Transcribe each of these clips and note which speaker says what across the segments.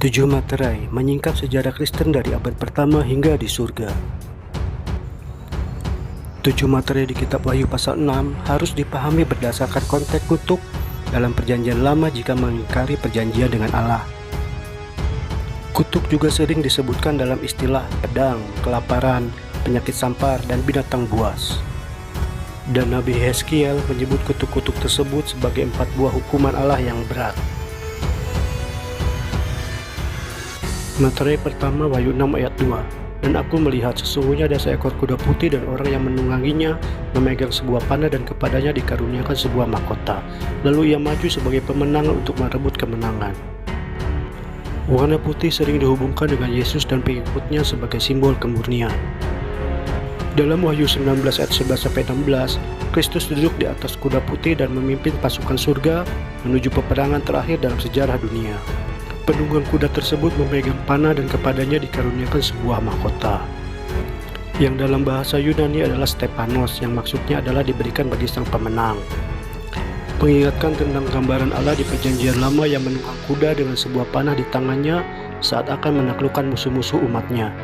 Speaker 1: 7 materai menyingkap sejarah Kristen dari abad pertama hingga di surga. 7 materai di kitab Wahyu pasal 6 harus dipahami berdasarkan konteks kutuk dalam perjanjian lama jika mengingkari perjanjian dengan Allah. Kutuk juga sering disebutkan dalam istilah pedang, kelaparan, penyakit sampar, dan binatang buas. Dan Nabi Yeskiel menyebut kutuk-kutuk tersebut sebagai 4 buah hukuman Allah yang berat. Materai pertama Wahyu 6 ayat 2. Dan aku melihat sesungguhnya ada seekor kuda putih dan orang yang menungganginya memegang sebuah panah dan kepadanya dikaruniakan sebuah mahkota. Lalu ia maju sebagai pemenang untuk merebut kemenangan. Warna putih sering dihubungkan dengan Yesus dan pengikutnya sebagai simbol kemurnian. Dalam Wahyu 19 ayat 11-16, Kristus duduk di atas kuda putih dan memimpin pasukan surga menuju peperangan terakhir dalam sejarah dunia. Penunggang kuda tersebut memegang panah dan kepadanya dikaruniakan sebuah mahkota, yang dalam bahasa Yunani adalah Stepanos, yang maksudnya adalah diberikan bagi sang pemenang. Mengingatkan tentang gambaran Allah di perjanjian lama yang menunggang kuda dengan sebuah panah di tangannya saat akan menaklukkan musuh-musuh umatnya.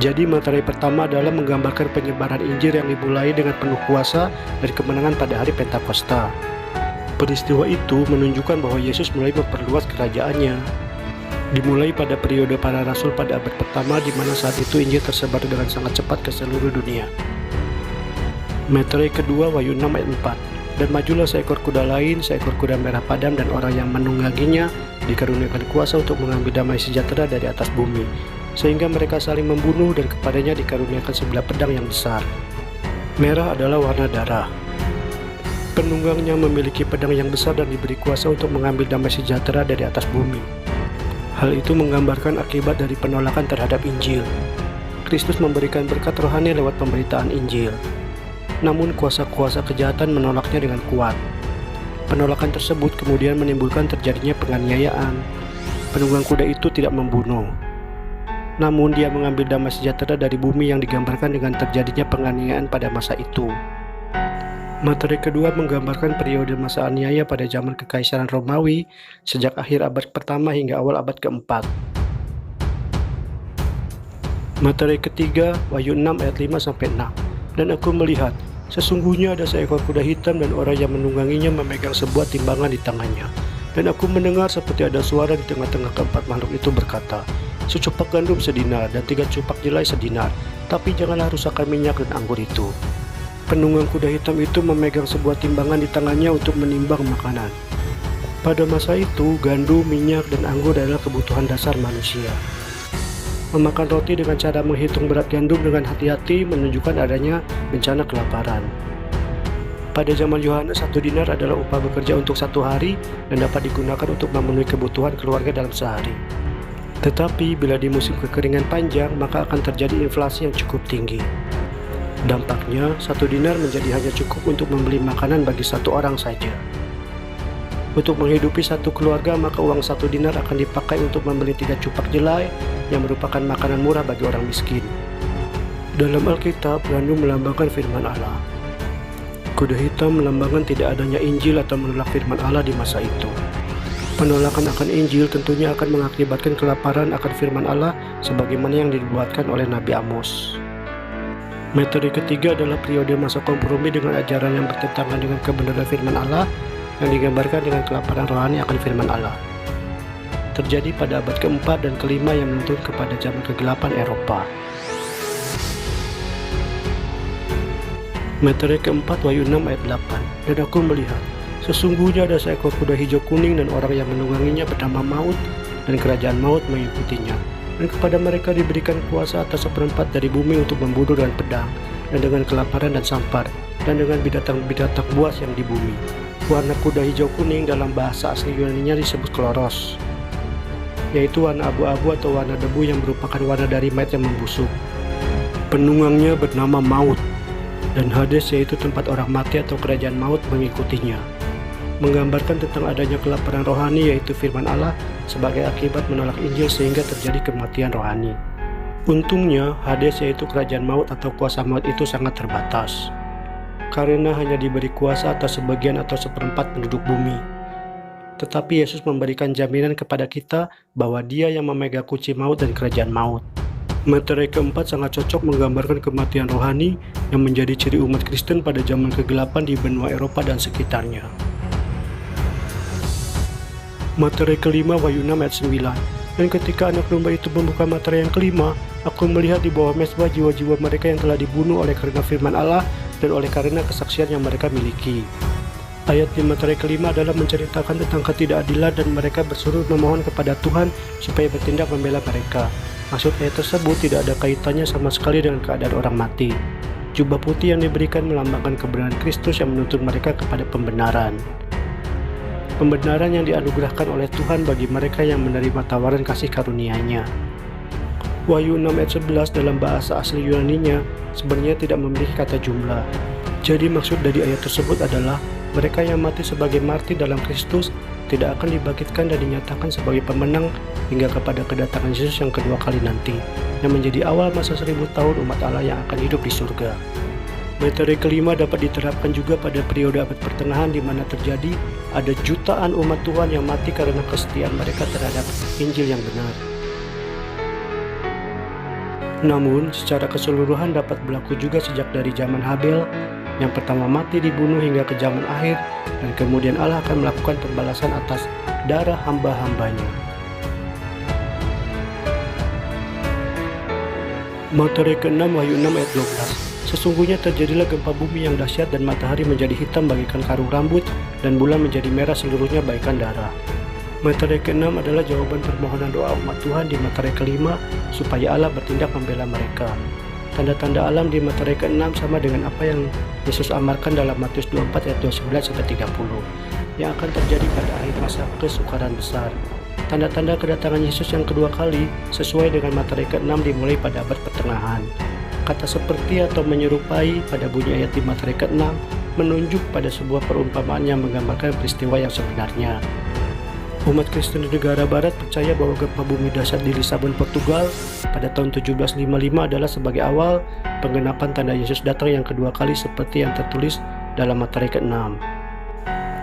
Speaker 1: Jadi materai pertama adalah menggambarkan penyebaran Injil yang dimulai dengan penuh kuasa dari kemenangan pada hari Pentakosta. Peristiwa itu menunjukkan bahwa Yesus mulai memperluas kerajaannya. Dimulai pada periode para rasul pada abad pertama, di mana saat itu Injil tersebar dengan sangat cepat ke seluruh dunia. Materai kedua Wahyu 6 ayat 4. Dan majulah seekor kuda lain, seekor kuda merah padam, dan orang yang menungganginya dikaruniakan kuasa untuk mengambil damai sejahtera dari atas bumi, sehingga mereka saling membunuh, dan kepadanya dikaruniakan sebilah pedang yang besar. Merah adalah warna darah. Penunggangnya memiliki pedang yang besar dan diberi kuasa untuk mengambil damai sejahtera dari atas bumi. Hal itu menggambarkan akibat dari penolakan terhadap Injil. Kristus memberikan berkat rohani lewat pemberitaan Injil. Namun kuasa-kuasa kejahatan menolaknya dengan kuat. Penolakan tersebut kemudian menimbulkan terjadinya penganiayaan. Penunggang kuda itu tidak membunuh, namun dia mengambil damai sejahtera dari bumi yang digambarkan dengan terjadinya penganiayaan pada masa itu. Materai kedua menggambarkan periode masa aniaya pada zaman Kekaisaran Romawi sejak akhir abad pertama hingga awal abad keempat. Materai ketiga Wahyu 6 ayat 5-6. Dan aku melihat, sesungguhnya ada seekor kuda hitam dan orang yang menungganginya memegang sebuah timbangan di tangannya. Dan aku mendengar seperti ada suara di tengah-tengah keempat makhluk itu berkata, secupak gandum sedinar dan 3 cupak jelai sedinar, tapi janganlah rusakkan minyak dan anggur itu. Penunggang kuda hitam itu memegang sebuah timbangan di tangannya untuk menimbang makanan. Pada masa itu, gandum, minyak, dan anggur adalah kebutuhan dasar manusia. Memakan roti dengan cara menghitung berat gandum dengan hati-hati menunjukkan adanya bencana kelaparan. Pada zaman Yohanes, 1 dinar adalah upah bekerja untuk 1 hari dan dapat digunakan untuk memenuhi kebutuhan keluarga dalam sehari. Tetapi bila di musim kekeringan panjang, maka akan terjadi inflasi yang cukup tinggi. Dampaknya, 1 dinar menjadi hanya cukup untuk membeli makanan bagi 1 orang saja. Untuk menghidupi 1 keluarga, maka uang 1 dinar akan dipakai untuk membeli 3 cupak jelai yang merupakan makanan murah bagi orang miskin. Dalam Alkitab, gandum melambangkan firman Allah. Kuda hitam melambangkan tidak adanya Injil atau menolak firman Allah di masa itu. Penolakan akan Injil tentunya akan mengakibatkan kelaparan akan firman Allah sebagaimana yang dibuatkan oleh Nabi Amos. Materai ketiga adalah periode masa kompromi dengan ajaran yang bertentangan dengan kebenaran firman Allah yang digambarkan dengan kelaparan rohani akan firman Allah. Terjadi pada abad keempat dan kelima yang menuntun kepada zaman kegelapan Eropa. Materai keempat Wahyu 6 ayat 8. Dan aku melihat, sesungguhnya ada seekor kuda hijau kuning dan orang yang menungganginya bernama Maut, dan kerajaan maut mengikutinya. Dan kepada mereka diberikan kuasa atas 1/4 dari bumi untuk membunuh dengan pedang, dan dengan kelaparan dan sampar, dan dengan binatang-binatang buas yang di bumi. Warna kuda hijau kuning dalam bahasa asli Yunani-nya disebut kloros, yaitu warna abu-abu atau warna debu yang merupakan warna dari mayat yang membusuk. Penunggangnya bernama Maut, dan Hades yaitu tempat orang mati atau kerajaan maut mengikutinya. Menggambarkan tentang adanya kelaparan rohani yaitu firman Allah sebagai akibat menolak Injil sehingga terjadi kematian rohani. Untungnya, Hades yaitu kerajaan maut atau kuasa maut itu sangat terbatas, karena hanya diberi kuasa atas sebagian atau 1/4 penduduk bumi. Tetapi Yesus memberikan jaminan kepada kita bahwa Dia yang memegang kunci maut dan kerajaan maut. Materai keempat sangat cocok menggambarkan kematian rohani yang menjadi ciri umat Kristen pada zaman kegelapan di benua Eropa dan sekitarnya. Materai kelima Wahyu 6 ayat 9. Dan ketika anak domba itu membuka materai yang kelima, aku melihat di bawah mezbah jiwa-jiwa mereka yang telah dibunuh oleh karena firman Allah dan oleh karena kesaksian yang mereka miliki. Ayat di materai kelima adalah menceritakan tentang ketidakadilan dan mereka bersuruh memohon kepada Tuhan supaya bertindak membela mereka. Maksud ayat tersebut tidak ada kaitannya sama sekali dengan keadaan orang mati. Jubah putih yang diberikan melambangkan kebenaran Kristus yang menuntun mereka kepada pembenaran. Pembenaran yang dianugerahkan oleh Tuhan bagi mereka yang menerima tawaran kasih karunia-Nya. Wahyu 6 ayat 11 dalam bahasa asli Yunaninya sebenarnya tidak memiliki kata jumlah. Jadi maksud dari ayat tersebut adalah mereka yang mati sebagai martir dalam Kristus tidak akan dibangkitkan dan dinyatakan sebagai pemenang hingga kepada kedatangan Yesus yang kedua kali nanti, yang menjadi awal masa 1000 tahun umat Allah yang akan hidup di surga. Materai kelima dapat diterapkan juga pada periode abad pertengahan di mana terjadi ada jutaan umat Tuhan yang mati karena kesetiaan mereka terhadap Injil yang benar. Namun, secara keseluruhan dapat berlaku juga sejak dari zaman Habel, yang pertama mati dibunuh hingga ke zaman akhir, dan kemudian Allah akan melakukan pembalasan atas darah hamba-hambanya. Materai ke-6 Wahyu 6 ayat 12. Sesungguhnya terjadilah gempa bumi yang dahsyat dan matahari menjadi hitam bagaikan karung rambut dan bulan menjadi merah seluruhnya bagaikan darah. Materai ke-6 adalah jawaban permohonan doa umat Tuhan di materai kelima supaya Allah bertindak membela mereka. Tanda-tanda alam di materai ke-6 sama dengan apa yang Yesus amarkan dalam Matius 24 ayat 29-30 yang akan terjadi pada akhir masa kesukaran besar. Tanda-tanda kedatangan Yesus yang kedua kali sesuai dengan materai ke-6 dimulai pada abad pertengahan. Kata seperti atau menyerupai pada bunyi ayat di materai ke-6 menunjuk pada sebuah perumpamaan yang menggambarkan peristiwa yang sebenarnya. Umat Kristen di negara barat percaya bahwa gempa bumi dahsyat di Lisabon, Portugal pada tahun 1755 adalah sebagai awal penggenapan tanda Yesus datang yang kedua kali seperti yang tertulis dalam materai ke-6.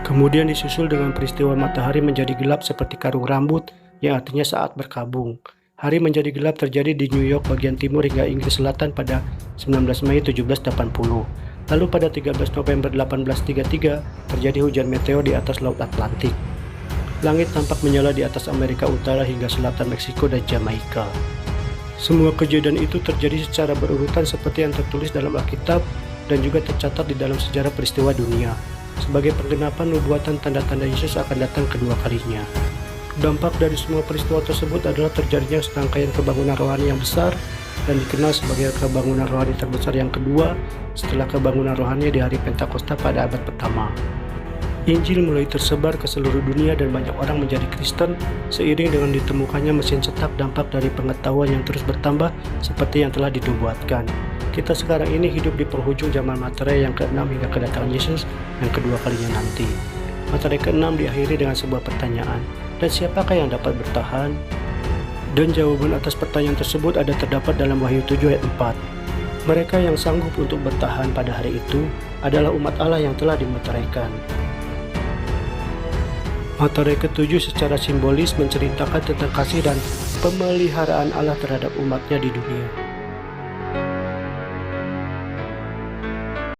Speaker 1: Kemudian disusul dengan peristiwa matahari menjadi gelap seperti karung rambut yang artinya saat berkabung. Hari menjadi gelap terjadi di New York bagian timur hingga Inggris Selatan pada 19 Mei 1780. Lalu pada 13 November 1833 terjadi hujan meteor di atas Laut Atlantik. Langit tampak menyala di atas Amerika Utara hingga selatan Meksiko dan Jamaika. Semua kejadian itu terjadi secara berurutan seperti yang tertulis dalam Alkitab dan juga tercatat di dalam sejarah peristiwa dunia. Sebagai penggenapan nubuatan tanda-tanda Yesus akan datang kedua kalinya. Dampak dari semua peristiwa tersebut adalah terjadinya serangkaian kebangunan rohani yang besar dan dikenal sebagai kebangunan rohani terbesar yang kedua setelah kebangunan rohani di hari Pentakosta pada abad pertama. Injil mulai tersebar ke seluruh dunia dan banyak orang menjadi Kristen seiring dengan ditemukannya mesin cetak dampak dari pengetahuan yang terus bertambah seperti yang telah dinubuatkan. Kita sekarang ini hidup di penghujung zaman materai yang ke-6 hingga kedatangan Yesus yang kedua kalinya nanti. Materai ke-6 diakhiri dengan sebuah pertanyaan, dan siapakah yang dapat bertahan? Dan jawaban atas pertanyaan tersebut ada terdapat dalam Wahyu 7 ayat 4. Mereka yang sanggup untuk bertahan pada hari itu adalah umat Allah yang telah dimeteraikan. Materai ke-7 secara simbolis menceritakan tentang kasih dan pemeliharaan Allah terhadap umatnya di dunia.